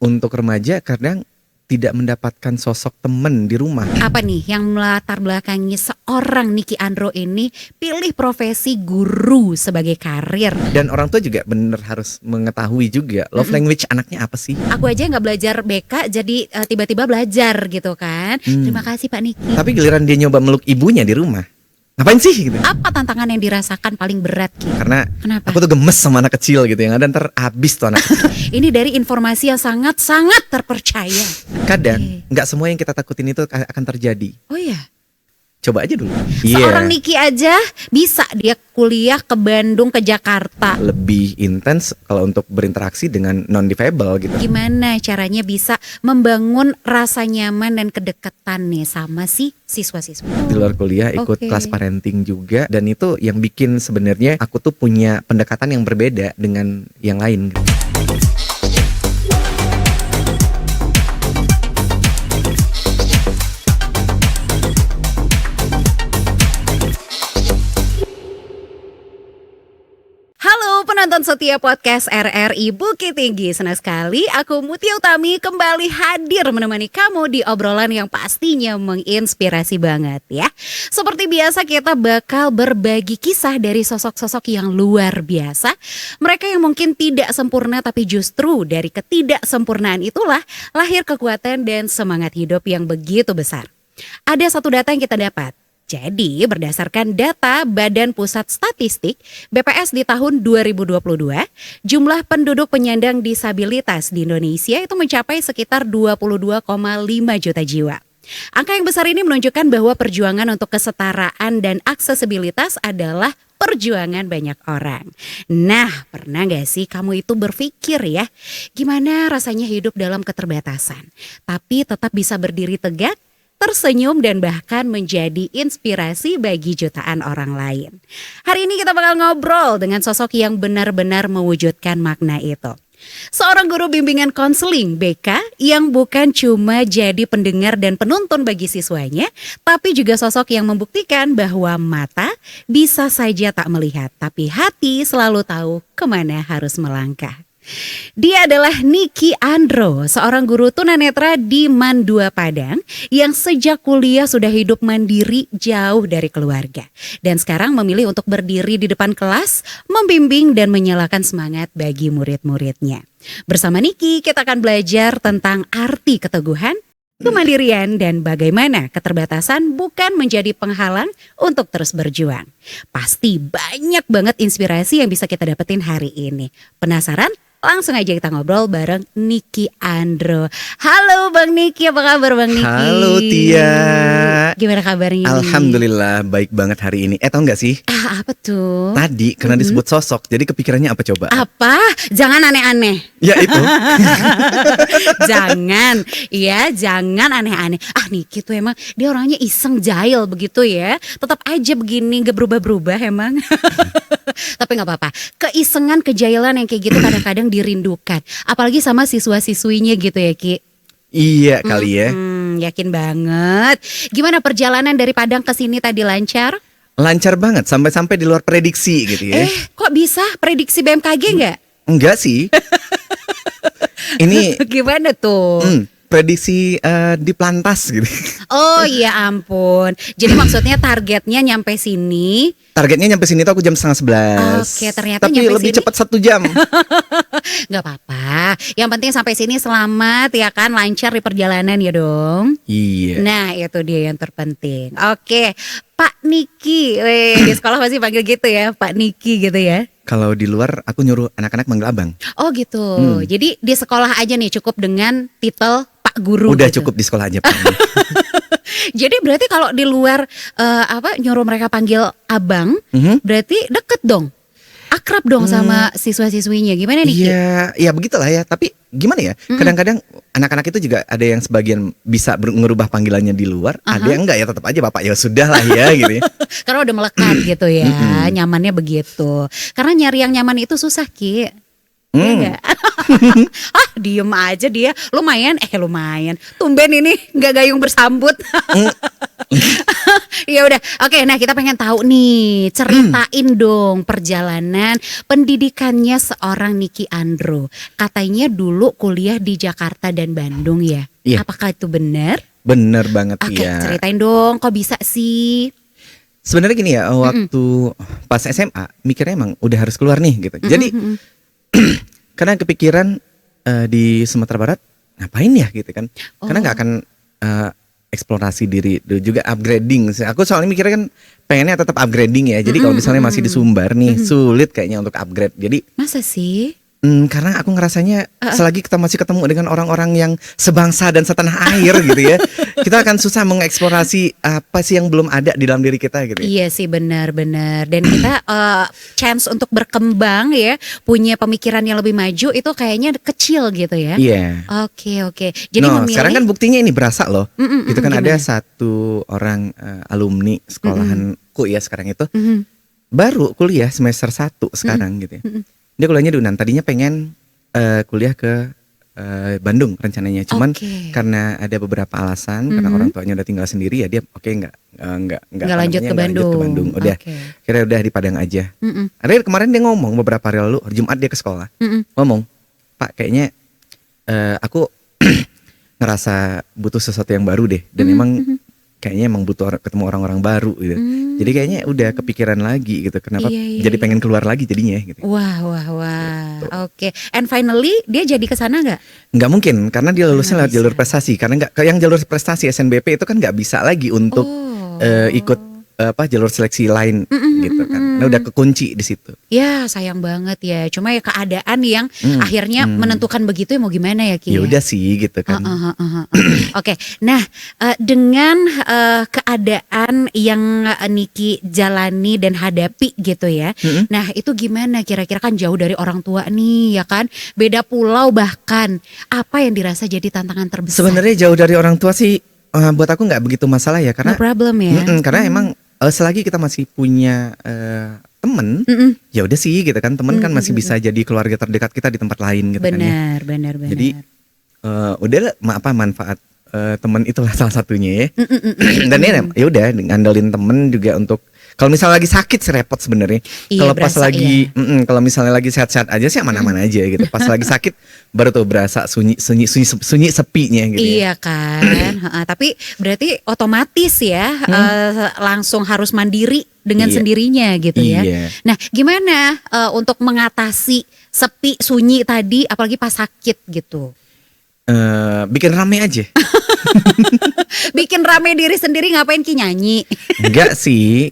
untuk remaja kadang tidak mendapatkan sosok temen di rumah. Apa nih yang melatar belakangi seorang Niki Andro ini pilih profesi guru sebagai karir? Dan orang tua juga bener harus mengetahui juga love language anaknya apa sih. Aku aja nggak belajar BK jadi tiba-tiba belajar gitu kan. Terima kasih Pak Niki. Tapi giliran dia nyoba meluk ibunya di rumah, ngapain sih gitu? Apa tantangan yang dirasakan paling berat Ki? Karena Kenapa? aku tuh gemes sama anak kecil gitu, yang ada ntar habis tuh anak kecil. Ini dari informasi yang sangat-sangat terpercaya. Kadang Oke. nggak semua yang kita takutin itu akan terjadi. Oh iya. Coba aja dulu. Seorang Niki aja bisa dia kuliah ke Bandung, ke Jakarta. Lebih intens kalau untuk berinteraksi dengan non difabel gitu. Gimana caranya bisa membangun rasa nyaman dan kedekatan nih sama si siswa-siswa? Di luar kuliah ikut Oke. kelas parenting juga, dan itu yang bikin sebenarnya aku tuh punya pendekatan yang berbeda dengan yang lain. Halo penonton setia podcast RRI Bukit Tinggi. Senang sekali aku Mutia Utami kembali hadir menemani kamu di obrolan yang pastinya menginspirasi banget ya. Seperti biasa kita bakal berbagi kisah dari sosok-sosok yang luar biasa. Mereka yang mungkin tidak sempurna tapi justru dari ketidaksempurnaan itulah lahir kekuatan dan semangat hidup yang begitu besar. Ada satu data yang kita dapat. Jadi berdasarkan data Badan Pusat Statistik BPS di tahun 2022, jumlah penduduk penyandang disabilitas di Indonesia itu mencapai sekitar 22,5 juta jiwa. Angka yang besar ini menunjukkan bahwa perjuangan untuk kesetaraan dan aksesibilitas adalah perjuangan banyak orang. Nah, pernah gak sih kamu itu berpikir ya, gimana rasanya hidup dalam keterbatasan, tapi tetap bisa berdiri tegak, tersenyum dan bahkan menjadi inspirasi bagi jutaan orang lain. Hari ini kita bakal ngobrol dengan sosok yang benar-benar mewujudkan makna itu. Seorang guru bimbingan konseling BK yang bukan cuma jadi pendengar dan penuntun bagi siswanya, tapi juga sosok yang membuktikan bahwa mata bisa saja tak melihat, tapi hati selalu tahu kemana harus melangkah. Dia adalah Niki Andro, seorang guru tunanetra di Mandua Padang yang sejak kuliah sudah hidup mandiri jauh dari keluarga. Dan sekarang memilih untuk berdiri di depan kelas, membimbing dan menyalakan semangat bagi murid-muridnya. Bersama Niki kita akan belajar tentang arti keteguhan, kemandirian dan bagaimana keterbatasan bukan menjadi penghalang untuk terus berjuang. Pasti banyak banget inspirasi yang bisa kita dapetin hari ini. Penasaran? Langsung aja kita ngobrol bareng Niki Andro. Halo Bang Niki, apa kabar Bang Niki? Halo Tia. Gimana kabarnya? Alhamdulillah baik banget hari ini. Tau gak sih? Apa tuh? Tadi karena disebut sosok, jadi kepikirannya apa coba? Apa? Jangan aneh-aneh. Ya itu. Jangan, ya jangan aneh-aneh. Niki tuh emang dia orangnya iseng jahil begitu ya. Tetap aja begini, gak berubah-berubah emang. Tapi gak apa-apa. Keisengan, kejahilan yang kayak gitu kadang-kadang dirindukan. Apalagi sama siswa-siswinya gitu ya Ki. Iya kali ya. Yakin banget. Gimana perjalanan dari Padang ke sini tadi, lancar? Lancar banget, sampai-sampai di luar prediksi gitu ya. Kok bisa? Prediksi BMKG nggak? Enggak sih. Ini Gimana tuh? prediksi di Plantas gitu. Oh iya ampun. Jadi maksudnya targetnya nyampe sini. Targetnya nyampe sini tuh aku jam 10:30. Oke, ternyata tapi nyampe lebih sini cepat 1 jam. Gak apa-apa. Yang penting sampai sini selamat ya kan, lancar di perjalanan ya dong. Iya. Nah itu dia yang terpenting. Oke, Pak Niki. Di sekolah pasti panggil gitu ya, Pak Niki gitu ya. Kalau di luar aku nyuruh anak-anak manggil abang. Oh gitu. Jadi di sekolah aja nih cukup dengan titel Pak Guru. Udah gitu. cukup di sekolah aja Pak. Jadi berarti kalau di luar nyuruh mereka panggil abang, berarti deket dong, akrab dong sama siswa-siswinya. Gimana nih? Ki? Iya, ya begitulah ya. Tapi gimana ya? Kadang-kadang anak-anak itu juga ada yang sebagian bisa ngerubah panggilannya di luar, ada yang enggak ya, tetap aja Bapak ya sudah lah ya gitu ya. Karena udah melekat gitu ya, nyamannya begitu. Karena nyari yang nyaman itu susah Ki. Iya nggak? Diem aja dia. Lumayan. Tumben ini nggak gayung bersambut. Ya udah, oke. Nah kita pengen tahu nih, ceritain dong perjalanan pendidikannya seorang Niki Andro. Katanya dulu kuliah di Jakarta dan Bandung ya. Iya. Apakah itu benar? Bener banget Oke, ya. ceritain dong. Kok bisa sih? Sebenarnya gini ya, waktu pas SMA mikirnya emang udah harus keluar nih gitu. Jadi karena kepikiran di Sumatera Barat ngapain ya gitu kan. Karena nggak akan eksplorasi diri juga upgrading. Aku soalnya mikirnya kan pengennya tetap upgrading ya. Jadi kalau misalnya masih di Sumbar nih sulit kayaknya untuk upgrade. Jadi Masa sih? karena aku ngerasanya selagi kita masih ketemu dengan orang-orang yang sebangsa dan setanah air gitu ya, kita akan susah mengeksplorasi apa sih yang belum ada di dalam diri kita gitu ya. Iya sih, benar-benar. Dan kita chance untuk berkembang ya, punya pemikiran yang lebih maju itu kayaknya kecil gitu ya. Iya. Oke. Jadi No, memilih. sekarang kan buktinya ini berasa loh. Itu kan ada gimana? satu orang alumni sekolahanku ya sekarang itu Mhm. baru kuliah semester 1 sekarang gitu ya. Dia kuliahnya di UNAN. Tadinya pengen kuliah ke Bandung rencananya. Cuman Oke. karena ada beberapa alasan, karena orang tuanya udah tinggal sendiri ya dia nggak Nggak lanjut ke Bandung. Udah, Oke. kira udah di Padang aja. Mm-mm. Akhirnya kemarin dia ngomong beberapa hari lalu, Jumat dia ke sekolah. Mm-mm. Ngomong, Pak kayaknya aku ngerasa butuh sesuatu yang baru deh. Dan emang kayaknya emang butuh ketemu orang-orang baru gitu. Jadi kayaknya udah kepikiran lagi gitu. Kenapa Iya, jadi pengen keluar lagi jadinya gitu. Wah. Oke. And finally dia jadi ke sana nggak? Nggak mungkin karena dia lulusnya Nggak lewat jalur bisa. prestasi. Karena nggak yang jalur prestasi SNBP itu kan nggak bisa lagi untuk ikut jalur seleksi lain gitu kan. Nah, udah kekunci di situ. Ya sayang banget ya. Cuma ya keadaan yang akhirnya menentukan begitu ya mau gimana ya Ki? Ya udah sih gitu kan. Oke, nah dengan keadaan yang Niki jalani dan hadapi gitu ya. Nah itu gimana kira-kira, kan jauh dari orang tua nih ya kan, beda pulau bahkan. Apa yang dirasa jadi tantangan terbesar? Sebenarnya jauh dari orang tua sih buat aku nggak begitu masalah ya karena No problem ya. karena emang selagi kita masih punya temen, ya udah sih gitu kan, temen kan masih bisa jadi keluarga terdekat kita di tempat lain gitu kan ya. Benar. Jadi udah manfaat temen itulah salah satunya ya. Dan ya udah ngandelin temen juga untuk kalau misalnya lagi sakit sih repot sebenarnya. Iya, Kalau pas berasa lagi kalau misalnya lagi sehat-sehat aja sih aman-aman aja gitu. Pas lagi sakit baru tuh berasa sunyi sepinya gitu ya. Iya kan. Tapi berarti otomatis ya langsung harus mandiri dengan Iya. sendirinya gitu ya. Iya. Nah gimana untuk mengatasi sepi sunyi tadi apalagi pas sakit gitu? Bikin rame aja. Bikin rame diri sendiri, ngapain Ki, nyanyi? Enggak sih.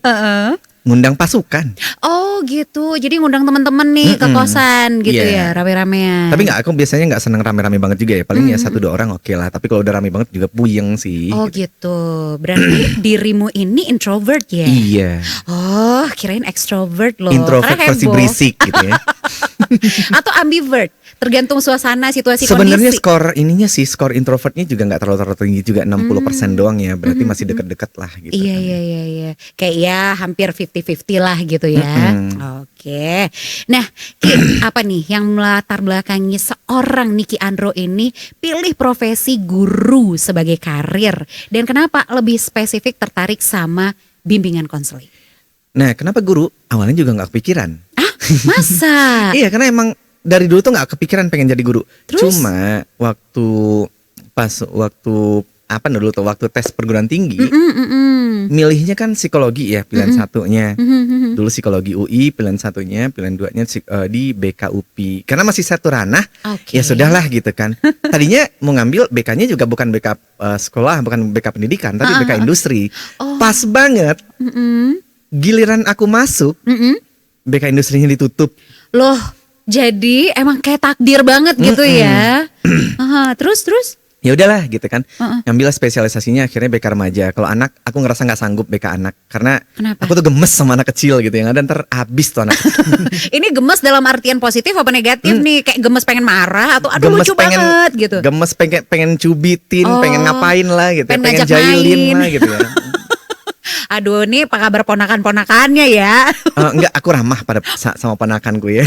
Ngundang pasukan. Oh gitu, jadi ngundang teman-teman nih ke kosan gitu Iya. ya, rame-ramean. Tapi aku biasanya nggak seneng rame-rame banget juga ya. Paling ya 1-2 orang oke lah. Tapi kalau udah rame banget juga puyeng sih. Oh gitu, berarti dirimu ini introvert ya? Iya. Oh kirain extrovert loh. Introvert Karena versi heboh. berisik gitu ya. Atau ambivert, tergantung suasana, situasi, Sebenarnya kondisi. skor introvertnya juga nggak terlalu tinggi juga 60% doang ya. Berarti masih deket-deket lah gitu. Iya, kan. iya. Kayak ya hampir 50-50 lah gitu ya. Oke. Nah, Ki, apa nih yang melatar belakangi seorang Niki Andro ini pilih profesi guru sebagai karir? Dan kenapa lebih spesifik tertarik sama bimbingan konseling? Nah, kenapa guru? Awalnya juga nggak kepikiran. Masa? Iya, karena emang dari dulu tuh nggak kepikiran pengen jadi guru. Terus? Cuma waktu dulu tuh waktu tes perguruan tinggi, milihnya kan psikologi ya pilihan satunya. Dulu psikologi UI pilihan satunya, pilihan duanya di BK UPI. Karena masih satu ranah, Oke. ya sudahlah gitu kan. Tadinya mau ngambil BK-nya juga bukan BK sekolah, bukan BK pendidikan, tapi BK industri. Pas banget. Giliran aku masuk, BK industrinya ditutup. Loh, jadi emang kayak takdir banget gitu ya. Terus? Ya udahlah gitu kan. Ngambil spesialisasinya akhirnya BK remaja. Kalau anak aku ngerasa nggak sanggup BK anak karena Kenapa? aku tuh gemes sama anak kecil gitu yang ada ntar habis tuh anak. Ini gemes dalam artian positif apa negatif nih? Kayak gemes pengen marah atau aduh Gemes lucu banget gitu. Gemes pengen cubitin, Oh, pengen ngapain lah gitu, pengen pengen ngajak jailin main. lah gitu ya. Aduh nih apa kabar ponakan-ponakannya ya? Enggak, aku ramah sama ponakanku ya.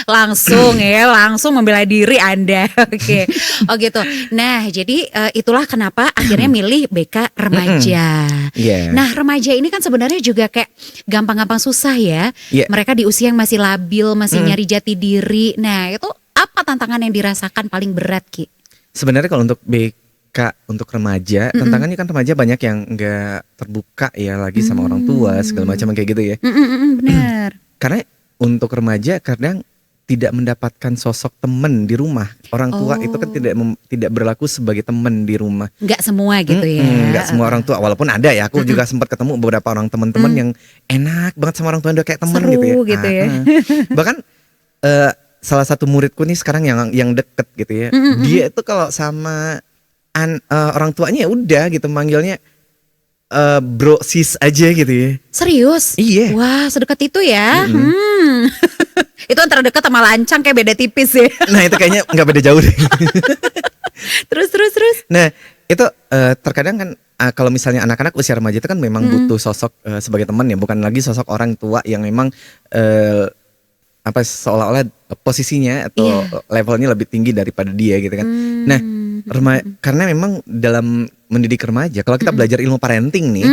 langsung membela diri Anda. Oke. Oh gitu. Nah, jadi itulah kenapa akhirnya milih BK remaja. Iya. Nah, remaja ini kan sebenarnya juga kayak gampang-gampang susah ya. Iya. Mereka di usia yang masih labil, masih nyari jati diri. Nah, itu apa tantangan yang dirasakan paling berat, Ki? Sebenarnya kalau untuk BK untuk remaja, tantangannya kan remaja banyak yang nggak terbuka ya lagi sama orang tua segala macam kayak gitu ya. Benar. Karena untuk remaja kadang tidak mendapatkan sosok teman di rumah. Orang tua itu kan tidak berlaku sebagai teman di rumah. Nggak semua gitu ya. Nggak semua orang tua, walaupun ada ya. Aku juga sempat ketemu beberapa orang teman-teman yang enak banget sama orang tua, udah kayak teman Seru gitu ya. Bahkan salah satu muridku nih sekarang yang deket gitu ya. Dia itu kalau sama orang tuanya ya udah gitu manggilnya bro sis aja gitu ya. Serius? Iya. Wah, sedekat itu ya. Itu antara dekat sama lancang kayak beda tipis ya. Nah itu kayaknya nggak beda jauh deh. Terus. Nah itu terkadang kan kalau misalnya anak-anak usia remaja itu kan memang butuh sosok sebagai teman ya, bukan lagi sosok orang tua yang memang seolah-olah posisinya atau levelnya lebih tinggi daripada dia gitu kan. Nah karena memang dalam mendidik remaja, kalau kita belajar ilmu parenting nih,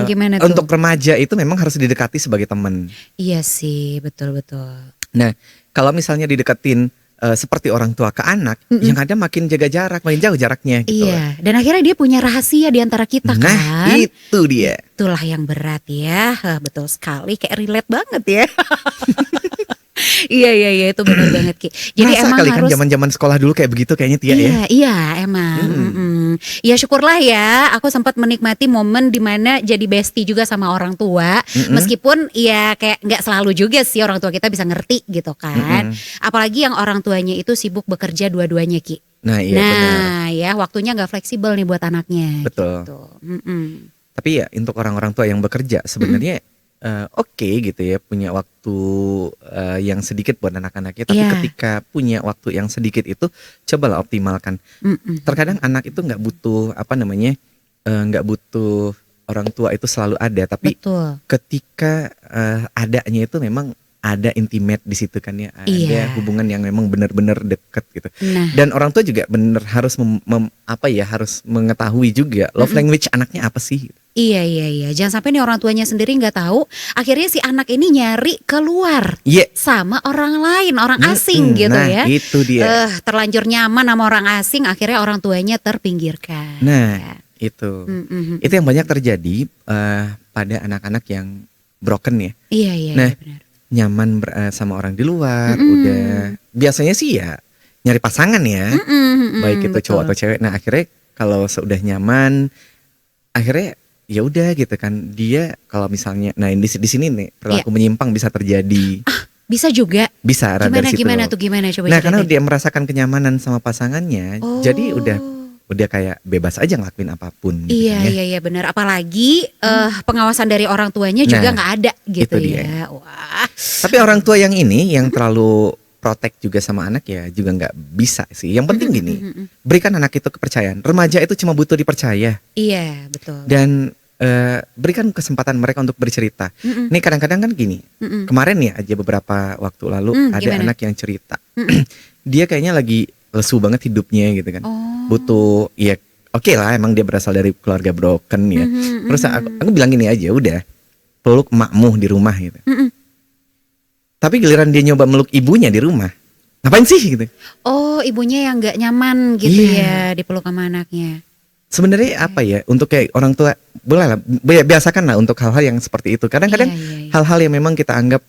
gimana tuh? untuk remaja itu memang harus didekati sebagai teman. Iya sih, betul. Nah kalau misalnya dideketin seperti orang tua ke anak, yang ada makin jaga jarak, makin jauh jaraknya gitu. Iya, dan akhirnya dia punya rahasia di antara kita kan. Nah itu dia. Itulah yang berat ya. Betul sekali, kayak relate banget ya. Iya itu benar banget Ki. Jadi masa emang kali harus kan zaman-zaman sekolah dulu kayak begitu kayaknya Tia ya. Iya emang. Ya syukurlah ya, aku sempat menikmati momen dimana jadi bestie juga sama orang tua. Meskipun ya kayak nggak selalu juga sih orang tua kita bisa ngerti gitu kan. Apalagi yang orang tuanya itu sibuk bekerja dua-duanya Ki. Nah iya benar. Ya waktunya nggak fleksibel nih buat anaknya. Betul. Gitu. Tapi ya untuk orang-orang tua yang bekerja sebenarnya oke gitu ya, punya waktu yang sedikit buat anak-anaknya. Tapi ketika punya waktu yang sedikit itu cobalah optimalkan. Terkadang anak itu nggak butuh nggak butuh orang tua itu selalu ada. Tapi ketika adanya itu memang ada intimate di situ kan ya, ada hubungan yang memang benar-benar dekat gitu. Dan orang tua juga benar harus harus mengetahui juga love language anaknya apa sih. Iya. Jangan sampai nih orang tuanya sendiri nggak tahu. Akhirnya si anak ini nyari keluar sama orang lain, orang asing gitu ya. Itu dia. Terlanjur nyaman sama orang asing, akhirnya orang tuanya terpinggirkan. Nah itu yang banyak terjadi pada anak-anak yang broken ya. Iya nah, benar. Nyaman sama orang di luar, udah biasanya sih ya nyari pasangan ya, baik itu cowok atau cewek. Nah akhirnya kalau sudah nyaman, akhirnya ya udah gitu kan, dia kalau misalnya di sini nih perilaku menyimpang bisa terjadi. Bisa juga. Bisa Gimana coba. Nah karena dia merasakan kenyamanan sama pasangannya, jadi udah kayak bebas aja ngelakuin apapun. Iya benar. Apalagi pengawasan dari orang tuanya juga nggak ada gitu ya. Wah. Tapi orang tua yang terlalu protect juga sama anak ya juga nggak bisa sih. Yang penting gini, berikan anak itu kepercayaan. Remaja itu cuma butuh dipercaya. Iya betul. Dan berikan kesempatan mereka untuk bercerita. Nih kadang-kadang kan gini, kemarin ya aja beberapa waktu lalu ada anak yang cerita. Dia kayaknya lagi lesu banget hidupnya gitu kan. Butuh ya oke lah, emang dia berasal dari keluarga broken ya. Terus aku bilang gini aja, udah peluk emakmu di rumah gitu. Tapi giliran dia nyoba meluk ibunya di rumah, ngapain sih gitu? Oh ibunya yang nggak nyaman gitu ya dipeluk sama anaknya. Sebenarnya apa ya, untuk kayak orang tua boleh lah, biasakan lah untuk hal-hal yang seperti itu. Kadang-kadang hal-hal yang memang kita anggap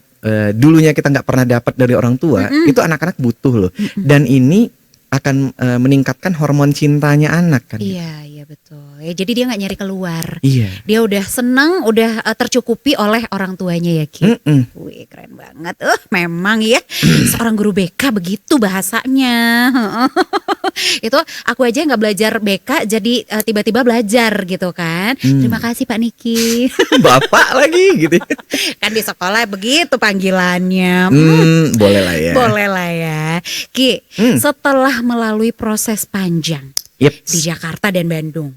dulunya kita nggak pernah dapat dari orang tua, itu anak-anak butuh loh. Dan ini akan meningkatkan hormon cintanya anak kan. Iya betul. Ya jadi dia nggak nyari keluar. Iya. Dia udah senang, udah tercukupi oleh orang tuanya ya Ki. Wih keren banget. Memang ya seorang guru BK begitu bahasanya. Itu aku aja nggak belajar BK jadi tiba-tiba belajar gitu kan. Terima kasih Pak Niki. Bapak lagi gitu. Kan di sekolah begitu panggilannya. Boleh lah ya. Boleh lah ya. Ki, setelah melalui proses panjang di Jakarta dan Bandung,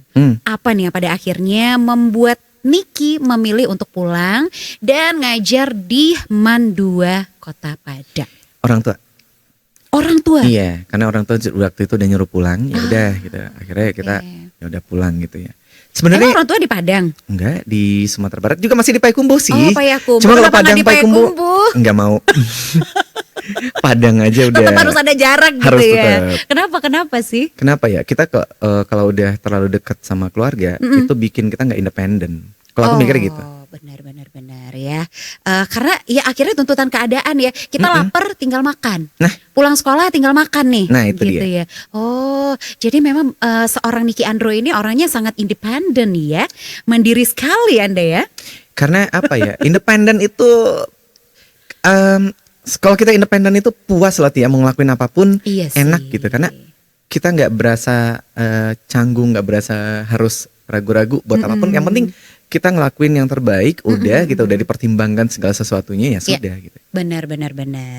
apa nih yang pada akhirnya membuat Niki memilih untuk pulang dan ngajar di Mandua, Kota Padang? orang tua? Iya, karena orang tua waktu itu udah nyuruh pulang, ya udah gitu. Akhirnya kita ya udah pulang gitu ya. Emang Sebenarnya orang tua di Padang? enggak, di Sumatera Barat juga masih di Payakumbuh sih. Oh, Payakumbuh. Cuma kalau Kenapa nggak Padang di Payakumbuh Payakumbuh? enggak mau. Padang aja udah. Tetap harus ada jarak gitu Harus ya. tetap. Kenapa sih? Kenapa ya? Kita kalau udah terlalu dekat sama keluarga, itu bikin kita nggak independen. Kalau aku mikirnya gitu. Benar ya. Karena ya akhirnya tuntutan keadaan ya. Kita lapar tinggal makan. Nah. Pulang sekolah tinggal makan nih. Nah, itu gitu dia. Ya. Oh, jadi memang seorang Niki Andro ini orangnya sangat independen ya. Mandiri sekali Anda ya. Karena apa ya? Independen itu kalau kita independen itu puas loh Tia, mau ngelakuin apapun Iya sih. enak gitu. Karena kita nggak berasa canggung, nggak berasa harus ragu-ragu buat apapun. Yang penting kita ngelakuin yang terbaik, udah kita udah dipertimbangkan segala sesuatunya ya sudah gitu. Benar.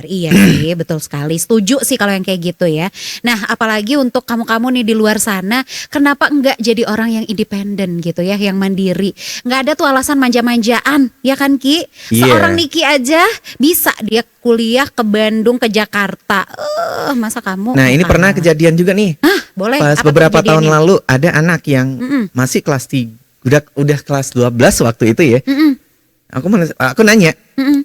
Iya sih, betul sekali. Setuju sih kalau yang kayak gitu ya. Nah, apalagi untuk kamu-kamu nih di luar sana, kenapa enggak jadi orang yang independen gitu ya, yang mandiri. Enggak ada tuh alasan manja-manjaan, ya kan Ki? Seorang Niki aja bisa dia kuliah ke Bandung, ke Jakarta. Masa kamu? Nah, ini pernah kejadian juga nih. Boleh. Pas Apa beberapa tahun kejadiannya? lalu ada anak yang masih kelas 3, udah kelas 12 waktu itu ya. Aku nanya,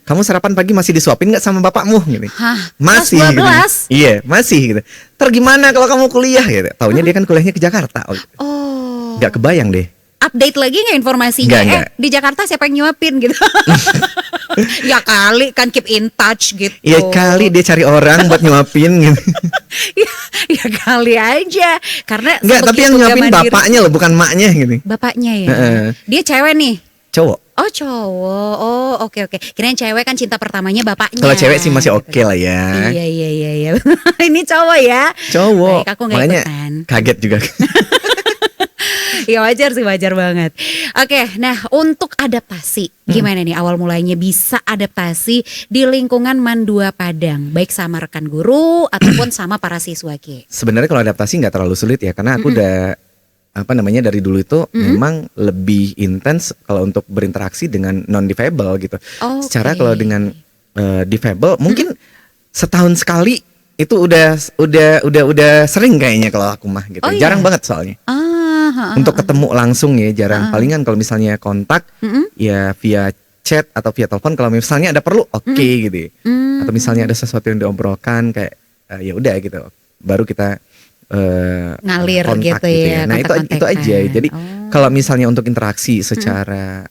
kamu sarapan pagi masih disuapin nggak sama bapakmu? Gitu. Hah, Masih. kelas 12? Gitu. Iya, masih gitu. Ntar gimana kalau kamu kuliah? Gitu. Taunya dia kan kuliahnya ke Jakarta. Oh. Nggak kebayang deh. Update lagi nggak informasinya? Nggak. Di Jakarta siapa yang nyuapin gitu? Ya kali kan keep in touch gitu. Iya kali dia cari orang buat nyuapin gitu. ya kali aja. Karena Nggak, tapi yang sebegitu nyuapin nggak mandiri. bapaknya loh, bukan maknya gitu. Bapaknya ya. Dia cewek nih. Cowok. Oh cowok. Oh oke. Kirain cewek kan cinta pertamanya bapaknya. Kalau cewek sih masih oke lah ya. Iya. Ini cowok ya. Cowok. Baik, aku nggak Makanya ikutan. kaget juga. Ya wajar sih, wajar banget. Oke, nah untuk adaptasi, gimana nih awal mulainya bisa adaptasi di lingkungan Mandua Padang, baik sama rekan guru ataupun sama para siswa Ki? Sebenarnya kalau adaptasi nggak terlalu sulit ya, karena aku udah dari dulu itu memang lebih intens kalau untuk berinteraksi dengan non difabel gitu. Oke. Secara kalau dengan difabel mungkin setahun sekali itu udah sering kayaknya kalau aku mah gitu. Oh, iya? Jarang banget soalnya. Untuk ketemu langsung ya jarang. Palingan kalau misalnya kontak ya via chat atau via telepon kalau misalnya ada perlu gitu ya. Atau misalnya ada sesuatu yang diobrolkan kayak ya udah gitu. Baru kita Ngalir kontak gitu ya, Nah itu kontak-kontakan. aja. Jadi kalau misalnya untuk interaksi secara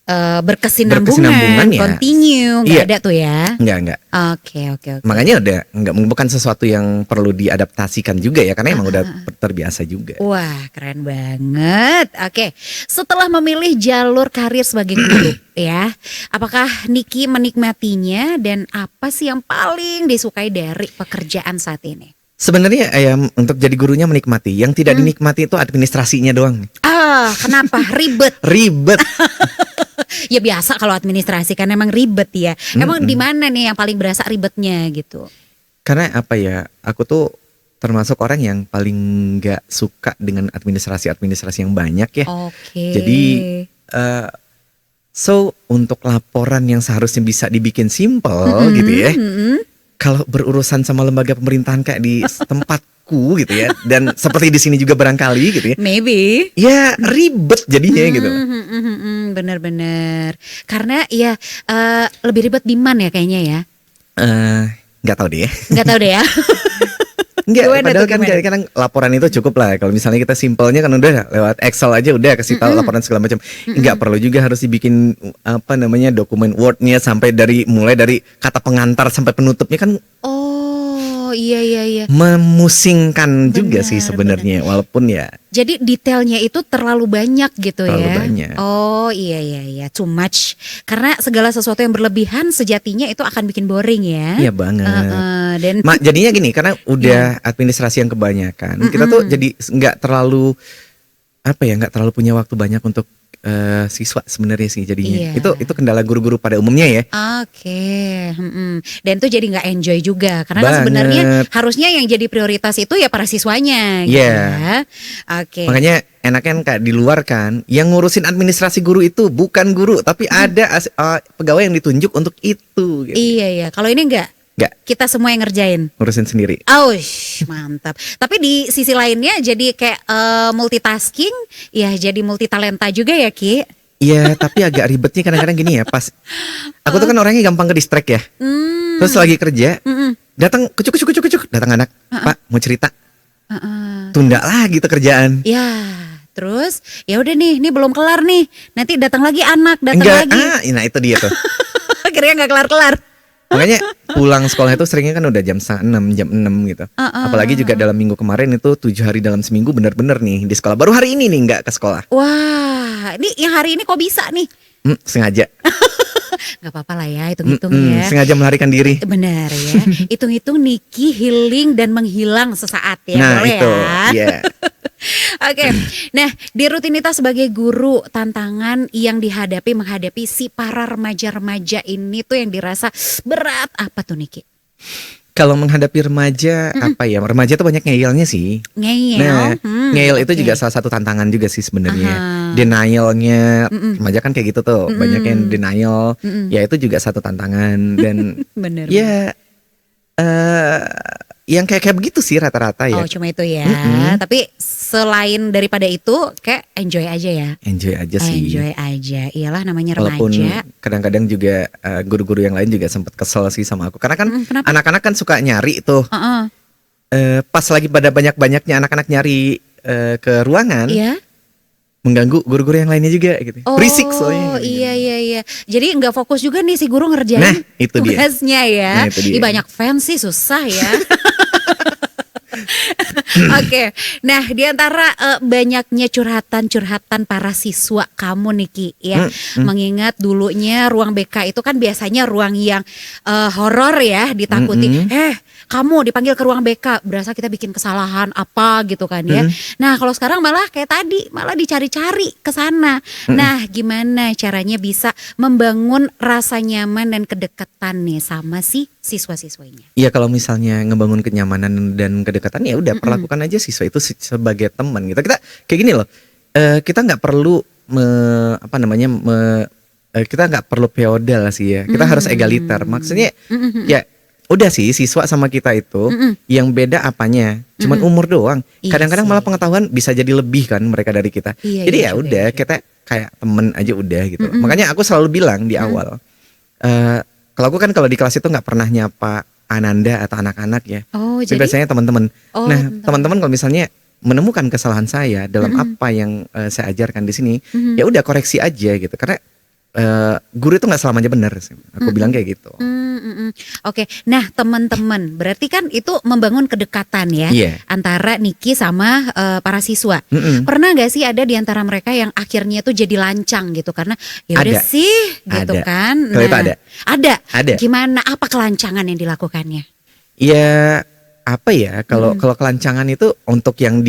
Berkesinambungan ya, continue, nggak iya. ada tuh ya? enggak. Oke. Makanya bukan sesuatu yang perlu diadaptasikan juga ya, karena emang udah terbiasa juga. Wah keren banget. Oke, setelah memilih jalur karir sebagai guru ya, apakah Niki menikmatinya dan apa sih yang paling disukai dari pekerjaan saat ini? Sebenarnya untuk jadi gurunya menikmati. Yang tidak dinikmati itu administrasinya doang. Kenapa? Ribet. Ribet. Ya biasa kalau administrasi kan emang ribet ya. Emang di mana nih yang paling berasa ribetnya gitu? Karena apa ya? Aku tuh termasuk orang yang paling nggak suka dengan administrasi yang banyak ya. Oke. Jadi untuk laporan yang seharusnya bisa dibikin simple gitu ya. Kalau berurusan sama lembaga pemerintahan kayak di tempatku gitu ya, dan seperti di sini juga barangkali gitu ya. Maybe. Ya ribet jadinya gitu. Bener-bener. Karena ya lebih ribet di mana ya kayaknya ya? Nggak tahu deh. Nggak tahu deh ya. Enggak, Gimana padahal tuh, kan gimana? kadang-kadang laporan itu cukup lah. Kalau misalnya kita simpelnya kan udah lewat Excel aja udah kasih tahu laporan segala macam. Enggak perlu juga harus dibikin dokumen Word-nya mulai dari kata pengantar sampai penutupnya kan Oh iya. memusingkan juga sih sebenarnya, walaupun ya Jadi detailnya itu terlalu banyak gitu Terlalu ya. banyak. Oh iya, too much. Karena segala sesuatu yang berlebihan sejatinya itu akan bikin boring ya. iya banget. Dan Jadinya gini, karena udah administrasi yang kebanyakan, kita tuh jadi nggak terlalu punya waktu banyak untuk siswa sebenarnya sih jadinya. Iya. Itu kendala guru-guru pada umumnya ya. Oke, dan tuh jadi nggak enjoy juga karena kan Banget. sebenarnya harusnya yang jadi prioritas itu ya para siswanya, gitu Iya. ya. Oke. Makanya enaknya kayak di luar kan, yang ngurusin administrasi guru itu bukan guru, tapi ada pegawai yang ditunjuk untuk itu. Gitu. Iya. Kalau ini enggak. Nggak, Kita semua yang ngerjain. ngurusin sendiri. Mantap. Tapi di sisi lainnya jadi kayak multitasking, ya jadi multitalenta juga ya Ki. Iya, tapi agak ribetnya kadang-kadang gini ya, pas aku tuh kan orangnya gampang ke distract ya. Terus lagi kerja, datang kucuk, datang anak, Pak mau cerita, tunda lagi tuh kerjaan. Ya, terus ya udah nih, ini belum kelar nih. Nanti datang lagi anak, datang Enggak, lagi. nah itu dia tuh. Akhirnya nggak kelar-kelar. Makanya pulang sekolah itu seringnya kan udah jam 5, jam 6 gitu. Apalagi juga dalam minggu kemarin itu 7 hari dalam seminggu bener-bener nih di sekolah. Baru hari ini nih nggak ke sekolah. Wah, ini yang hari ini kok bisa nih? Sengaja. Gak apa-apa lah ya, hitung-hitung ya. Sengaja melarikan diri. Benar ya. Hitung-hitung Niki healing dan menghilang sesaat ya. Nah boleh itu, ya. iya. Oke, nah di rutinitas sebagai guru, tantangan yang menghadapi si para remaja-remaja ini tuh yang dirasa berat apa tuh Niki? Kalau menghadapi remaja apa ya? Remaja tuh banyak ngeyelnya sih. Ngeyel. Nah, ngeyel itu oke. juga salah satu tantangan juga sih sebenarnya. Aha. Denialnya remaja kan kayak gitu tuh, banyak yang denial. Ya itu juga satu tantangan dan Bener. ya yang kayak begitu sih rata-rata ya. Oh cuma itu ya. Tapi selain daripada itu kayak enjoy aja ya. Enjoy aja sih. Enjoy aja. Iyalah namanya Walaupun remaja. kadang-kadang juga guru-guru yang lain juga sempat kesel sih sama aku. Karena kan Kenapa? anak-anak kan suka nyari tuh. Heeh. Pas lagi pada banyak-banyaknya anak-anak nyari ke ruangan, Iya. mengganggu guru-guru yang lainnya juga gitu. Berisik soalnya. Oh iya. Jadi nggak fokus juga nih si guru ngerjain Nah, itu dia. tugasnya ya. Nah, itu dia. Ih, banyak fans sih susah ya. Oke, nah di antara banyaknya curhatan para siswa kamu Niki ya, mengingat dulunya ruang BK itu kan biasanya ruang yang horor ya, ditakuti. Kamu dipanggil ke ruang BK, berasa kita bikin kesalahan apa gitu kan ya. Nah kalau sekarang malah kayak tadi, malah dicari-cari ke sana. Nah gimana caranya bisa membangun rasa nyaman dan kedekatan nih sama si siswa-siswanya? Iya kalau misalnya ngebangun kenyamanan dan kedekatan ya udah perlakukan aja siswa itu sebagai teman gitu. Kita kayak gini loh, kita nggak perlu kita nggak perlu feodal sih ya. Kita harus egaliter. Maksudnya ya udah sih siswa sama kita itu yang beda apanya, cuman umur doang. Iya Kadang-kadang sih. malah pengetahuan bisa jadi lebih kan mereka dari kita. Iya, Jadi iya ya juga, udah iya juga. kita kayak temen aja udah gitu. Makanya aku selalu bilang di awal, kalau aku kan kalau di kelas itu nggak pernah nyapa Ananda atau anak-anak ya. Oh Tapi jadi biasanya teman-teman. Oh, Nah, teman-teman. teman-teman kalau misalnya menemukan kesalahan saya dalam apa yang saya ajarkan di sini, ya udah koreksi aja gitu. Karena guru itu nggak selamanya benar sih. Aku bilang kayak gitu. Oke, nah teman-teman, berarti kan itu membangun kedekatan ya Iya. antara Niki sama para siswa. Mm-mm. Pernah nggak sih ada di antara mereka yang akhirnya tuh jadi lancang gitu karena ya udah Ada. sih gitu Ada. kan? Kalau itu ada. Ada. Ada. Gimana? Apa kelancangan yang dilakukannya? Ya apa ya kalau kelancangan itu untuk yang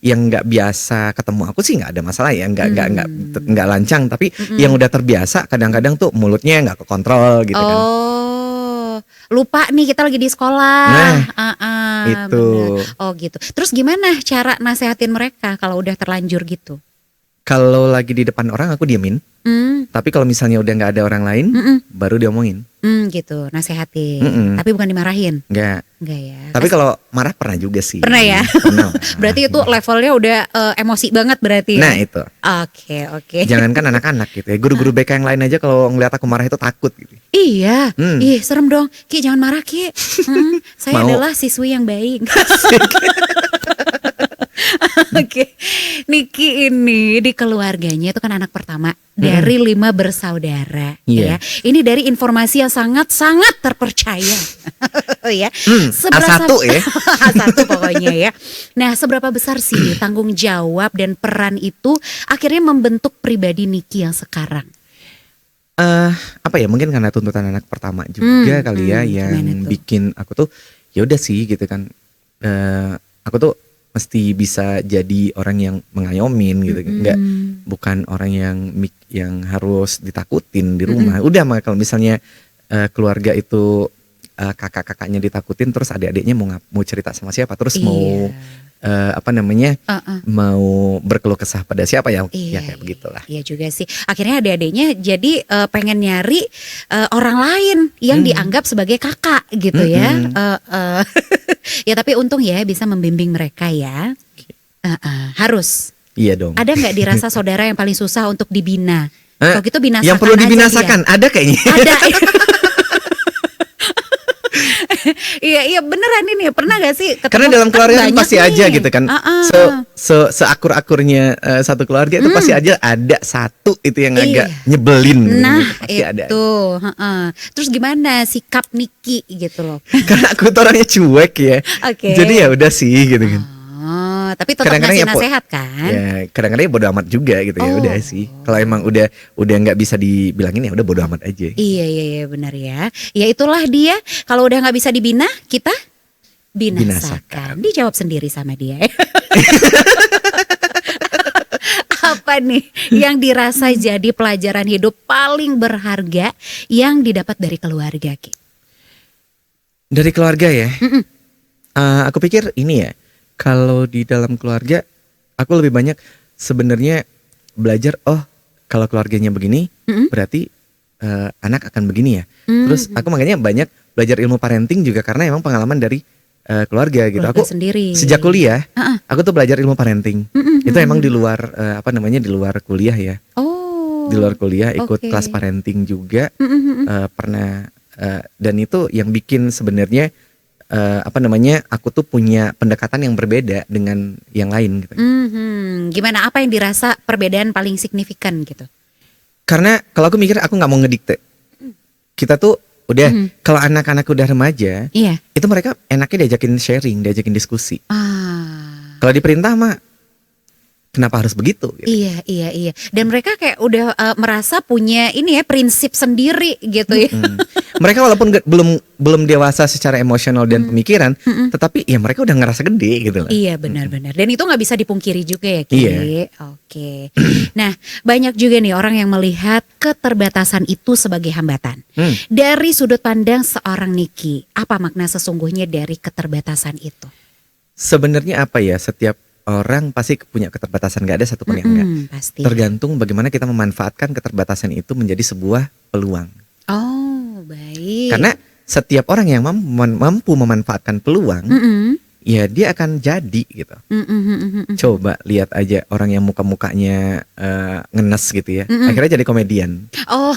nggak biasa ketemu aku sih nggak ada masalah ya nggak lancang tapi yang udah terbiasa kadang-kadang tuh mulutnya nggak kekontrol gitu kan. Oh, lupa nih kita lagi di sekolah. Nah, itu. Bener. Oh gitu. Terus gimana cara nasehatin mereka kalau udah terlanjur gitu? Kalau lagi di depan orang aku diemin, Hmm, tapi kalau misalnya udah nggak ada orang lain baru diomongin. gitu, nasehatin. Tapi bukan dimarahin. Nggak. Enggak ya. Tapi kalau marah pernah juga sih. Pernah ya? Pernah. Berarti itu levelnya udah emosi banget berarti ya. Nah itu. Oke. Jangankan anak-anak gitu ya. Guru-guru BK yang lain aja kalau ngeliat aku marah itu takut gitu. Iya. Hmm. Ih, serem dong. Ki jangan marah, Ki. Saya Mau. adalah siswi yang baik. Oke, Niki ini di keluarganya itu kan anak pertama dari 5 bersaudara, Iya. ya. Ini dari informasi yang sangat-sangat terpercaya, ya. A1 ya. A1 pokoknya ya. Nah, seberapa besar sih tanggung jawab dan peran itu akhirnya membentuk pribadi Niki yang sekarang? Apa ya mungkin karena tuntutan anak pertama juga kali ya yang gimana tuh? bikin aku tuh ya udah sih gitu kan. Aku tuh mesti bisa jadi orang yang mengayomin gitu, bukan orang yang harus ditakutin di rumah. Udah mah kalau misalnya keluarga itu kakak-kakaknya ditakutin, terus adik-adiknya mau cerita sama siapa, terus mau Iya. mau berkeluh kesah pada siapa ya, Iya, ya kayak begitulah. iya juga sih. Akhirnya adik-adiknya jadi pengen nyari orang lain yang dianggap sebagai kakak gitu ya. Ya tapi untung ya bisa membimbing mereka ya. Harus. Iya dong. Ada nggak dirasa saudara yang paling susah untuk dibina? Kalau gitu binasakan yang perlu aja dibinasakan ada kayaknya. dia. Ada. Iya beneran ini. Pernah gak sih ketemu? Karena dalam keluarga kan banyak pasti aja nih. gitu kan. Seakur-akurnya satu keluarga itu pasti aja ada satu itu yang agak nyebelin. Nah gitu. Pasti ada. itu. Terus gimana sikap Niki gitu loh? Karena aku tuh orangnya cuek ya. Oke. Jadi ya udah sih gitu kan. Tapi tetap ngasih nasihat kan? Ya kadang-kadang ya bodo amat juga gitu ya udah sih. Kalau emang udah nggak bisa dibilangin ya udah bodo amat aja. Iya benar ya. Ya itulah dia. Kalau udah nggak bisa dibina, kita binasakan. Dijawab sendiri sama dia. Apa nih yang dirasa jadi pelajaran hidup paling berharga yang didapat dari keluarga, Ki? Dari keluarga ya. Aku pikir ini ya. Kalau di dalam keluarga, aku lebih banyak sebenarnya belajar. Oh, kalau keluarganya begini, berarti anak akan begini ya. Terus aku makanya banyak belajar ilmu parenting juga karena emang pengalaman dari keluarga gitu. Aku sendiri. Sejak kuliah, aku tuh belajar ilmu parenting. Itu emang di luar di luar kuliah ya. Oh. Di luar kuliah ikut kelas parenting juga pernah dan itu yang bikin sebenarnya aku tuh punya pendekatan yang berbeda dengan yang lain gitu. Gimana, apa yang dirasa perbedaan paling signifikan gitu? Karena kalau aku mikir aku nggak mau ngedikte. Kita tuh udah kalau anak-anak udah remaja, itu mereka enaknya diajakin sharing, diajakin diskusi. Kalau diperintah mah kenapa harus begitu? Gitu. Iya. Dan mereka kayak udah merasa punya ini ya prinsip sendiri gitu ya. Mereka walaupun belum dewasa secara emosional dan pemikiran, tetapi ya mereka udah ngerasa gede gitu lah. Iya benar-benar. Dan itu nggak bisa dipungkiri juga ya, Ki. Iya. Oke. Nah banyak juga nih orang yang melihat keterbatasan itu sebagai hambatan. Dari sudut pandang seorang Niki, apa makna sesungguhnya dari keterbatasan itu? Sebenarnya apa ya, setiap orang pasti punya keterbatasan, gak ada satupun yang enggak. Pasti. Tergantung bagaimana kita memanfaatkan keterbatasan itu menjadi sebuah peluang. Oh baik. Karena setiap orang yang mampu memanfaatkan peluang, ya dia akan jadi gitu. Coba lihat aja orang yang muka-mukanya ngenes gitu ya, akhirnya jadi komedian. Oh.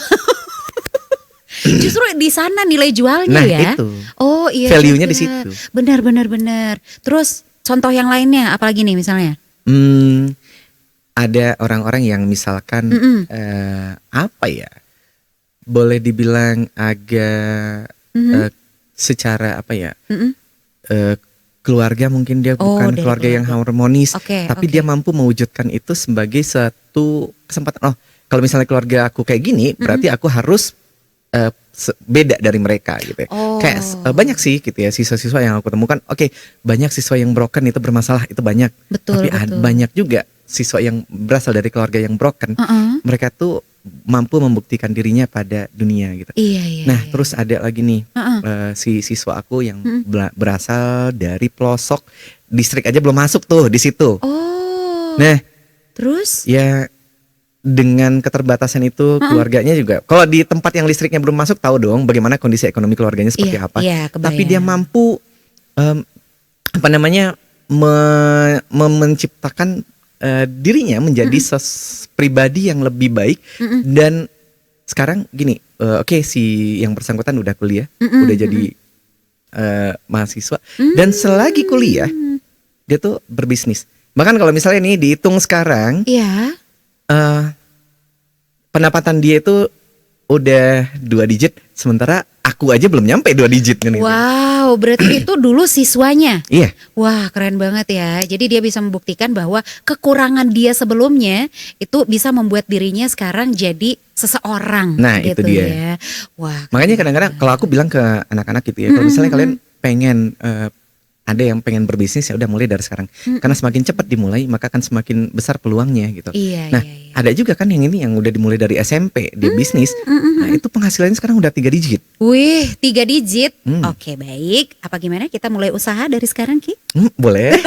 Justru di sana nilai jualnya nah, ya. Itu. Oh iya. Value-nya di situ. Benar. Terus contoh yang lainnya apalagi nih misalnya? Ada orang-orang yang misalkan boleh dibilang agak secara keluarga mungkin dia bukan keluarga yang harmonis, tapi dia mampu mewujudkan itu sebagai satu kesempatan. Oh, kalau misalnya keluarga aku kayak gini, berarti aku harus beda dari mereka gitu ya. Kayak banyak sih gitu ya siswa-siswa yang aku temukan. Banyak siswa yang broken itu bermasalah, itu banyak. Tapi banyak juga siswa yang berasal dari keluarga yang broken. Mereka tuh mampu membuktikan dirinya pada dunia gitu. Nah, terus ada lagi nih si siswa aku yang berasal dari pelosok distrik aja belum masuk tuh di situ. Nah, terus ya dengan keterbatasan itu keluarganya juga. Kalau di tempat yang listriknya belum masuk, tahu dong bagaimana kondisi ekonomi keluarganya seperti apa. Tapi dia mampu menciptakan dirinya menjadi pribadi yang lebih baik. Dan sekarang gini, si yang bersangkutan udah kuliah, udah jadi mahasiswa, dan selagi kuliah dia tuh berbisnis. Bahkan kalau misalnya nih dihitung sekarang, pendapatan dia itu udah 2 digit, sementara aku aja belum nyampe 2 digit kan. Wow, berarti itu dulu siswanya. Iya. Wah, keren banget ya. Jadi dia bisa membuktikan bahwa kekurangan dia sebelumnya itu bisa membuat dirinya sekarang jadi seseorang. Nah, gitu itu dia. Ya. Wah. Makanya kadang-kadang kalau aku bilang ke anak-anak gitu ya, kalau misalnya kalian pengen ada yang pengen berbisnis ya udah mulai dari sekarang. Karena semakin cepat dimulai maka akan semakin besar peluangnya gitu. Iya, Nah, iya, iya. ada juga kan yang ini yang udah dimulai dari SMP di bisnis. Nah, itu penghasilannya sekarang udah 3 digit. Wih, 3 digit. Hmm. Oke, baik. Apa gimana kita mulai usaha dari sekarang, Ki? Boleh.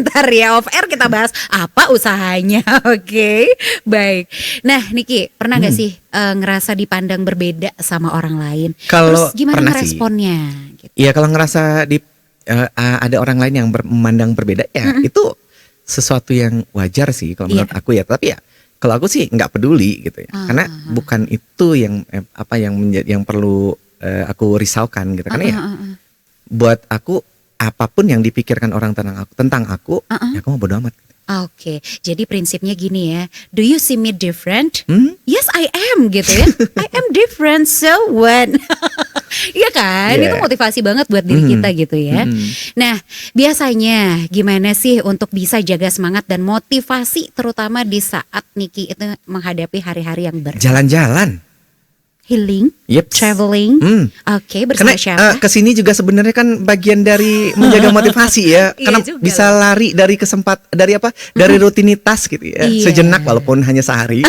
Ntar ya off air kita bahas apa usahanya. Oke, baik. Nah, Niki, pernah nggak sih ngerasa dipandang berbeda sama orang lain? Kalau Terus gimana pernah sih. ngeresponnya? Gitu. Iya, kalau ngerasa ada orang lain yang memandang berbeda ya itu sesuatu yang wajar sih kalau menurut aku ya. Tapi ya kalau aku sih nggak peduli gitu ya. Karena bukan itu yang yang perlu aku risaukan gitu. Karena ya buat aku apapun yang dipikirkan orang tentang aku, ya aku mau bodo amat. Oke, jadi prinsipnya gini ya. Do you see me different? Hmm? Yes, I am gitu ya. I am different, so what? Iya kan? Yeah. Itu motivasi banget buat diri kita gitu ya. Nah, biasanya gimana sih untuk bisa jaga semangat dan motivasi terutama di saat Niki itu menghadapi hari-hari yang berat? Jalan-jalan. Healing, Yep. traveling. Oke, bersama Karena siapa? kesini juga sebenarnya kan bagian dari menjaga motivasi ya. Iya Karena juga bisa lari dari dari rutinitas gitu ya. Iya. Sejenak walaupun hanya sehari.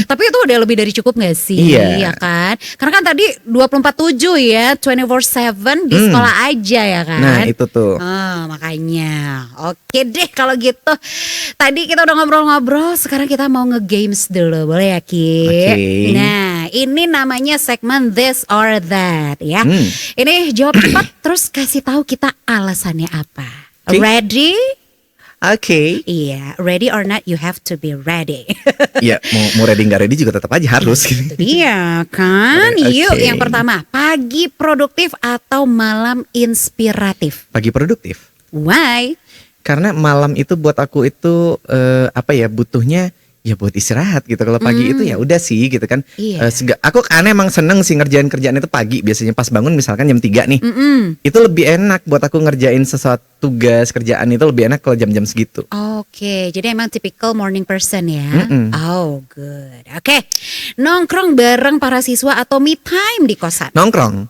Tapi itu udah lebih dari cukup gak sih? Iya. Ya kan? Karena kan tadi 24/7 ya, 24/7 di sekolah aja ya kan? Nah, itu tuh. Makanya. Oke deh kalau gitu. Tadi kita udah ngobrol-ngobrol, sekarang kita mau nge-games dulu. Boleh ya, Ki? Oke. Nah, ini namanya segmen This or That ya. Ini jawab cepat terus kasih tahu kita alasannya apa. Oke. Ready? Oke. Iya, ready or not you have to be ready. Ya, mau ready nggak ready juga tetap aja harus gitu. Iya kan. Oke. Yuk yang pertama, pagi produktif atau malam inspiratif? Pagi produktif. Why? Karena malam itu buat aku itu butuhnya ya buat istirahat gitu. Kalau pagi itu ya udah sih gitu kan. Iya. Aku karena emang seneng sih ngerjain kerjaan itu pagi. Biasanya pas bangun misalkan jam 3 nih. Itu lebih enak buat aku ngerjain sesuatu tugas kerjaan itu lebih enak kalau jam-jam segitu. Oke, jadi emang typical morning person ya. Oh, good. Oke. Nongkrong bareng para siswa atau me time di kosan? Nongkrong.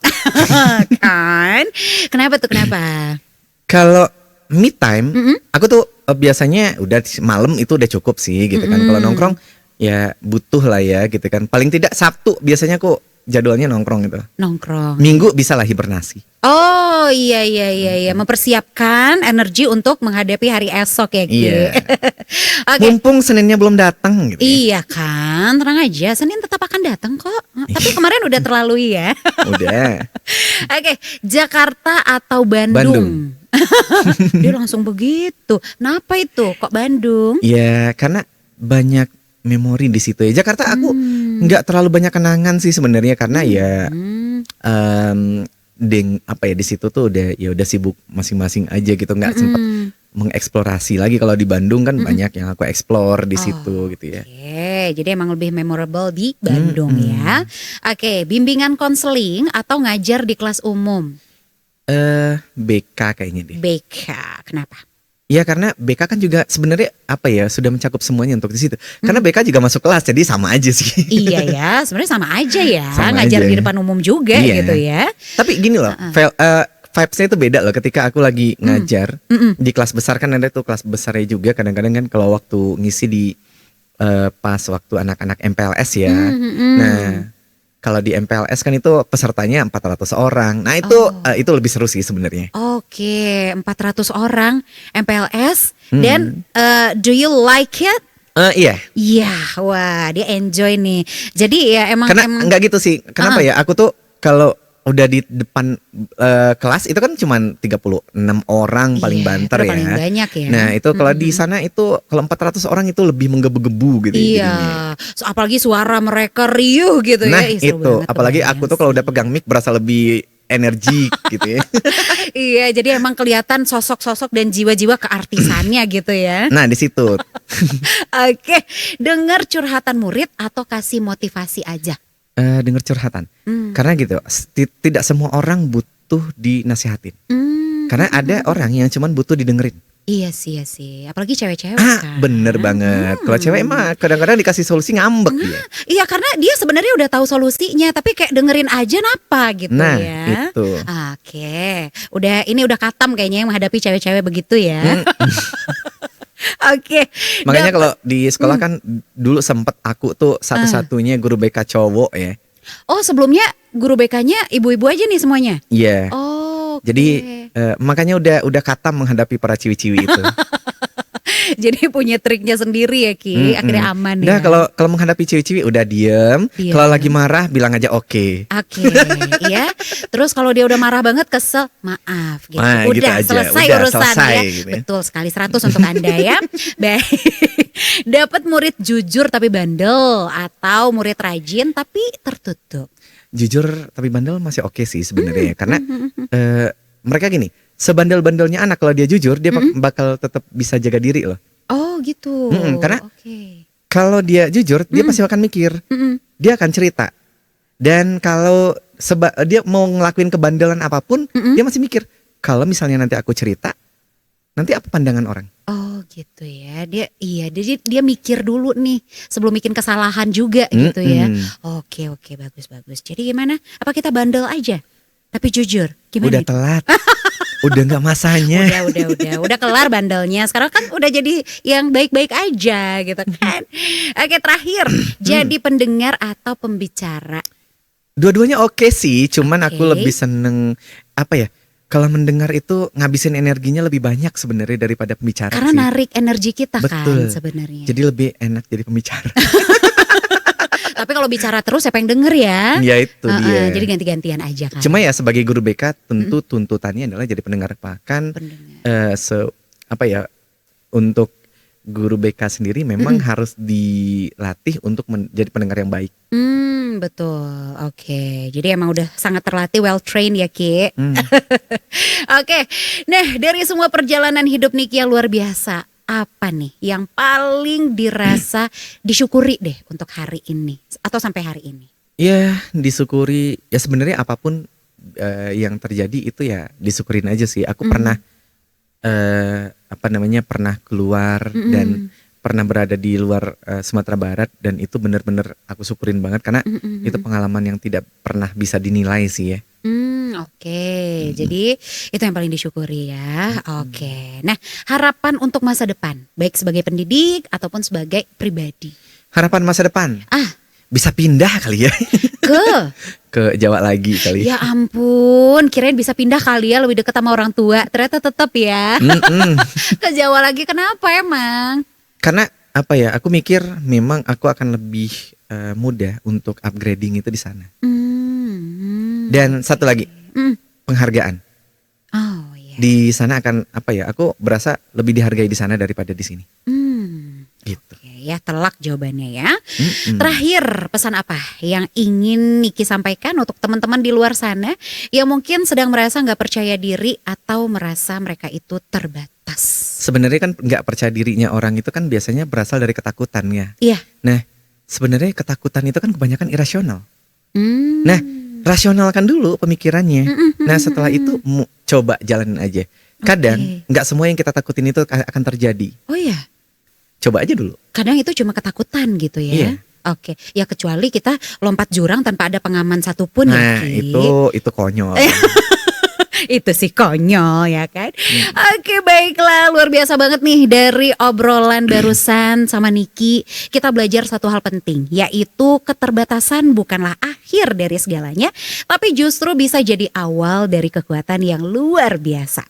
Kan? Kenapa tuh kenapa? Kalau me time, aku tuh biasanya udah malam itu udah cukup sih gitu kan. Kalau nongkrong ya butuh lah ya gitu kan. Paling tidak Sabtu biasanya aku jadwalnya nongkrong gitu. Nongkrong. Minggu bisa lah hibernasi. Oh iya mempersiapkan energi untuk menghadapi hari esok ya Ki. Iya. Oke. Mumpung Seninnya belum datang gitu ya. Iya kan, tenang aja, Senin tetap akan datang kok. Tapi kemarin udah terlalui ya. Udah. Oke, Jakarta atau Bandung? Bandung. Dia langsung begitu. Kenapa itu? Kok Bandung? Ya karena banyak memori di situ ya. Jakarta aku nggak terlalu banyak kenangan sih sebenarnya karena ya di situ tuh udah sibuk masing-masing aja gitu, nggak sempet mengeksplorasi lagi. Kalau di Bandung kan banyak yang aku explore di situ gitu ya. Oke, jadi emang lebih memorable di Bandung ya. Oke, bimbingan konseling atau ngajar di kelas umum? BK kayaknya deh. BK, kenapa? Ya karena BK kan juga sebenarnya sudah mencakup semuanya untuk di situ. Karena BK juga masuk kelas jadi sama aja sih. Iya ya, sebenarnya sama aja ya. Sama Ngajar aja. di depan umum juga Iya. gitu ya. Tapi gini loh, vibes-nya itu beda loh ketika aku lagi ngajar di kelas besar. Kan ada tuh kelas besarnya juga. Kadang-kadang kan kalau waktu ngisi di pas waktu anak-anak MPLS ya. Nah kalau di MPLS kan itu pesertanya 400 orang. Nah itu lebih seru sih sebenarnya. Oke, 400 orang MPLS dan do you like it? Iya. Iya, wah dia enjoy nih. Jadi ya emang Karena enggak gitu sih. Kenapa ya? Aku tuh kalau udah di depan kelas itu kan cuma 36 orang paling Iya, banter itu ya. paling banyak ya. Nah itu kalau di sana itu kalau 400 orang itu lebih menggebu-gebu gitu Iya, jadinya. apalagi suara mereka riuh gitu Nah ya. Ih, seru itu banget, apalagi kebayang aku tuh kalau sih. udah pegang mic berasa lebih energik gitu ya. Iya, jadi emang kelihatan sosok-sosok dan jiwa-jiwa keartisannya gitu ya. Nah di situ Oke, dengar curhatan murid atau kasih motivasi aja? denger curhatan. Karena gitu tidak semua orang butuh dinasihatin. Karena ada orang yang cuman butuh didengerin. Iya sih. Apalagi cewek-cewek kan. Bener banget. Kalau cewek mah kadang-kadang dikasih solusi ngambek dia. Iya karena dia sebenarnya udah tahu solusinya tapi kayak dengerin aja napa gitu Nah, ya. itu. Oke. Ini udah katam kayaknya yang menghadapi cewek-cewek begitu ya. Oke. Makanya Dap- kalau di sekolah kan dulu sempet aku tuh satu-satunya guru BK cowok ya. Oh sebelumnya guru BK-nya ibu-ibu aja nih semuanya. Iya. Oh. Jadi makanya udah katam menghadapi para ciwi-ciwi itu. Jadi punya triknya sendiri ya Ki. Akhirnya aman Nah, ya. kalau menghadapi ciwi-ciwi udah diem. Diem. Kalau lagi marah bilang aja oke. Oke, ya. Terus kalau dia udah marah banget, kesel, maaf gitu. Nah, gitu Udah aja. selesai Udah urusan selesai, ya. gitu ya. Betul sekali 100 untuk Anda ya. Baik. Dapat murid jujur tapi bandel atau murid rajin tapi tertutup. Jujur tapi bandel masih oke sih sebenarnya ya. Karena mereka gini, sebandel-bandelnya anak kalau dia jujur dia bakal tetap bisa jaga diri loh. Oh gitu. Karena Oke. kalau dia jujur dia pasti akan mikir, dia akan cerita. Dan kalau dia mau ngelakuin kebandelan apapun, dia masih mikir, kalau misalnya nanti aku cerita, nanti apa pandangan orang? Oh gitu ya. Dia mikir dulu nih sebelum bikin kesalahan juga gitu ya. Oke, bagus. Jadi gimana? Apa kita bandel aja? Tapi jujur, gimana? Udah telat. Udah gak masanya. Udah kelar bandelnya. Sekarang kan udah jadi yang baik-baik aja gitu kan. Oke, terakhir, jadi pendengar atau pembicara? Dua-duanya oke sih, cuman Oke. aku lebih seneng apa ya? Kalau mendengar itu ngabisin energinya lebih banyak sebenarnya daripada pembicara Karena sih. narik energi kita Betul. kan sebenarnya. Jadi lebih enak jadi pembicara. Tapi kalau bicara terus siapa yang denger ya? Ya itu dia. Jadi ganti-gantian aja kan. Cuma ya sebagai guru BK tentu tuntutannya adalah jadi pendengar. Bahkan Pendengar. Untuk guru BK sendiri memang harus dilatih untuk menjadi pendengar yang baik. Betul. Oke. Jadi emang udah sangat terlatih, well trained ya Ki. Oke. Nah, dari semua perjalanan hidup Niki yang luar biasa, apa nih yang paling dirasa disyukuri deh untuk hari ini atau sampai hari ini? Ya disyukuri ya sebenarnya apapun yang terjadi itu ya disyukurin aja sih. Aku pernah pernah keluar dan pernah berada di luar Sumatera Barat dan itu benar-benar aku syukurin banget karena itu pengalaman yang tidak pernah bisa dinilai sih ya. Oke. Jadi itu yang paling disyukuri ya. Oke. Nah, harapan untuk masa depan, baik sebagai pendidik ataupun sebagai pribadi. Harapan masa depan bisa pindah kali ya ke Jawa lagi kali. Ya ampun, kirain bisa pindah kali ya lebih dekat sama orang tua. Ternyata tetap ya. Ke Jawa lagi, kenapa emang? Karena apa ya? Aku mikir memang aku akan lebih mudah untuk upgrading itu di sana. Dan satu lagi, penghargaan. Oh iya. Di sana akan apa ya? Aku berasa lebih dihargai di sana daripada di sini. Gitu. Oke, ya telak jawabannya ya. Terakhir, pesan apa yang ingin Niki sampaikan untuk teman-teman di luar sana yang mungkin sedang merasa nggak percaya diri atau merasa mereka itu terbatas? Sebenarnya kan nggak percaya dirinya orang itu kan biasanya berasal dari ketakutannya. Iya. Nah, sebenarnya ketakutan itu kan kebanyakan irasional. Nah, rasionalkan dulu pemikirannya. Nah, setelah itu coba jalanin aja. Kadang nggak semua yang kita takutin itu akan terjadi. Oh iya. Coba aja dulu. Kadang itu cuma ketakutan gitu ya. Iya. Oke, ya kecuali kita lompat jurang tanpa ada pengaman satupun ya. Nah, Ki. itu konyol. Itu sih konyol ya kan. Oke, baiklah, luar biasa banget nih dari obrolan barusan sama Niki. Kita belajar satu hal penting, yaitu keterbatasan bukanlah akhir dari segalanya, tapi justru bisa jadi awal dari kekuatan yang luar biasa.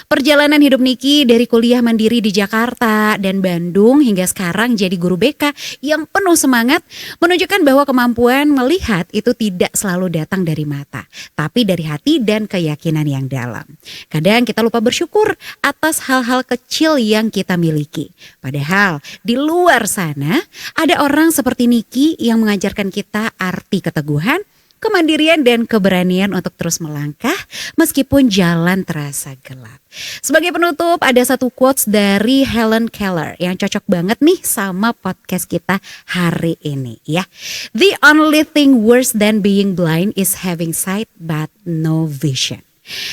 Perjalanan hidup Niki dari kuliah mandiri di Jakarta dan Bandung hingga sekarang jadi guru BK yang penuh semangat menunjukkan bahwa kemampuan melihat itu tidak selalu datang dari mata, tapi dari hati dan keyakinan yang dalam. Kadang kita lupa bersyukur atas hal-hal kecil yang kita miliki. Padahal di luar sana ada orang seperti Niki yang mengajarkan kita arti keteguhan, kemandirian dan keberanian untuk terus melangkah meskipun jalan terasa gelap. Sebagai penutup ada satu quotes dari Helen Keller yang cocok banget nih sama podcast kita hari ini ya. The only thing worse than being blind is having sight but no vision.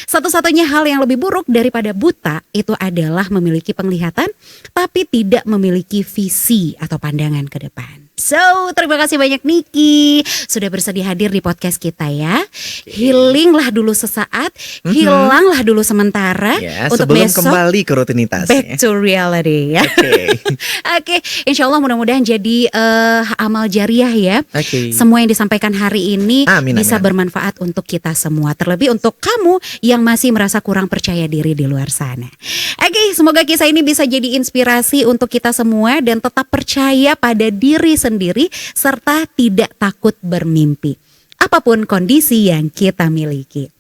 Satu-satunya hal yang lebih buruk daripada buta itu adalah memiliki penglihatan tapi tidak memiliki visi atau pandangan ke depan. So, terima kasih banyak Niki sudah bersedia hadir di podcast kita ya. Healinglah dulu sesaat, hilanglah dulu sementara untuk sebelum besok kembali ke rutinitas. back to reality ya. Oke, insya Allah mudah-mudahan jadi amal jariah ya. Semua yang disampaikan hari ini bisa bermanfaat untuk kita semua. Terlebih untuk kamu yang masih merasa kurang percaya diri di luar sana. Oke, semoga kisah ini bisa jadi inspirasi untuk kita semua dan tetap percaya pada diri sendiri serta tidak takut bermimpi. Apapun kondisi yang kita miliki.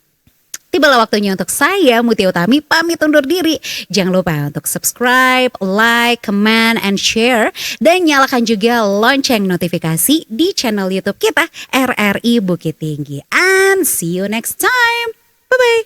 Tibalah waktunya untuk saya, Mutia Utami, pamit undur diri. Jangan lupa untuk subscribe, like, comment, and share. Dan nyalakan juga lonceng notifikasi di channel YouTube kita, RRI Bukit Tinggi. And see you next time. Bye-bye.